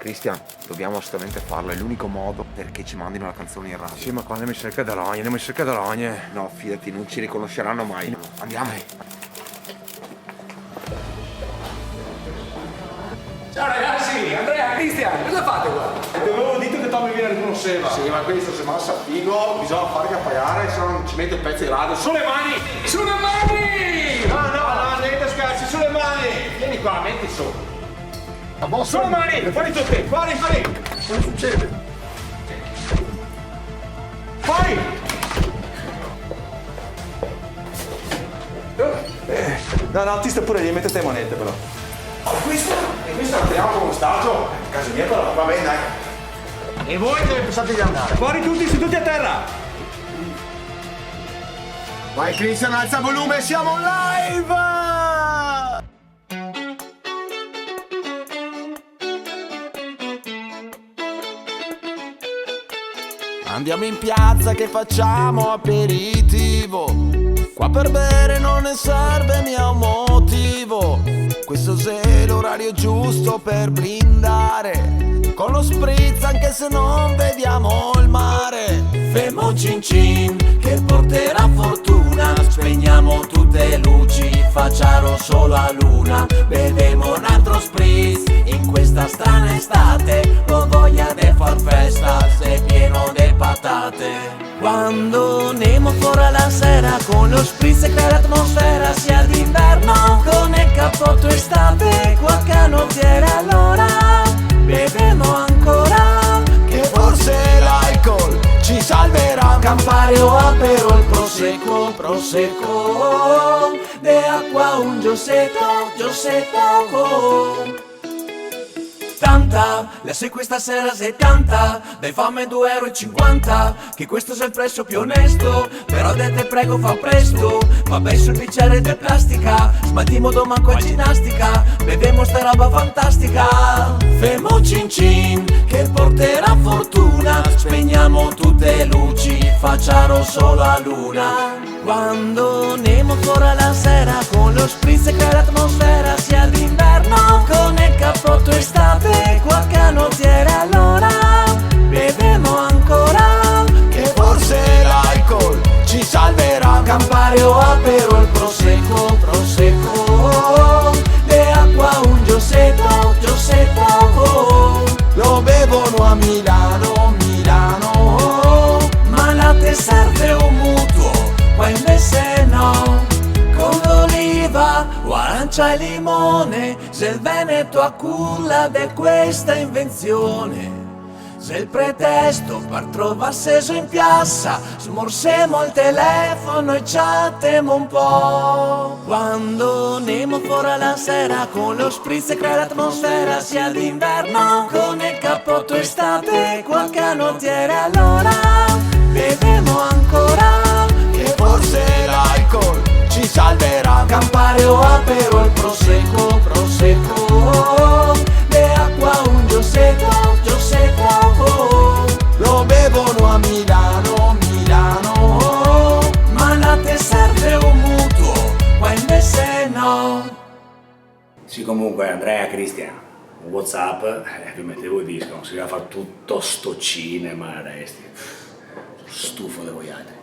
Cristian, dobbiamo assolutamente farlo, è l'unico modo perché ci mandino la canzone in radio. Sì, ma qua andiamo in cerca d'Alagne, andiamo in cerca d'Alagne. No, fidati, non ci riconosceranno mai. Andiamo. Ciao ragazzi, Andrea, Cristian, cosa fate qua? Ti avevo detto che Tommy mi riconosceva. Sì, ma questo se massa figo, bisogna fare che appaiare, se no non ci mette il pezzo di radio. Sulle mani! Sulle mani! No, niente scherzi, sulle mani. Vieni qua, metti su. Sulle mani! Fuori tutti! Fuori. Cosa succede? Fuori. No, ti sta pure lì, mettete monete però. Questo entriamo come ostaggio? Casa mia però. Va bene, dai. E voi dove pensate di andare? Fuori tutti, seduti a terra. Vai Cristian, alza volume, siamo live! Andiamo in piazza che facciamo aperitivo. Qua per bere non ne serve mia un motivo. Questo è l'orario giusto per blindare. Con lo spritz anche se non vediamo il mare. Femo cin cin che porterà fortuna. Spegniamo tutte le luci, facciamo solo a luna. Beviamo un altro spritz in questa strana estate. Ho voglia di far festa, sei pieno di patate. Quando Nemo fuori la sera con lo spritz e crea l'atmosfera sia d'inverno con il cappotto estate, qua canottiere allora beviamo ancora che forse l'alcol ci salverà. Campari o Aperol, prosecco de acqua un giosetto tanta, la sei questa sera sei tanta, dai fammi 2,50 €, che questo è il prezzo più onesto, però te prego fa presto, vabbè sul bicchiere di plastica, smaltimo domanco a ginnastica, bevemo sta roba fantastica, femo cin cin, che porterà fortuna, spegniamo tutte le luci, facciamo solo a luna, quando Nemo fuori la sera, con lo spritz e crea l'atmosfera, sia d'inverno, con il cappotto estate, qua canottiere allora beviamo ancora che forse l'alcol ci salverà. Campari o Aperol, prosecco de acqua un giosetto lo bevono a Milano, ma la te serve un mutuo, qua invece no, con l'oliva o arancia e limone, se il Veneto a culla di questa invenzione. Se il pretesto per trovarsi in piazza, smorsemo il telefono e chattiamo un po'. Quando Nemo fuori la sera, con lo spritz e crea l'atmosfera, sia d'inverno, con il cappotto estate, qua canottiere allora, beviamo ancora, che forse l'alcol ci salverà. Campari o Aperol, prosecco de acqua un giosetto lo bevono a Milano, ma la te serve un mutuo, qua invece no. Sì, comunque Andrea, Cristian, WhatsApp, vi mettevo il disco, non si deve fare tutto sto cinema, resti. Stufo di voi altri.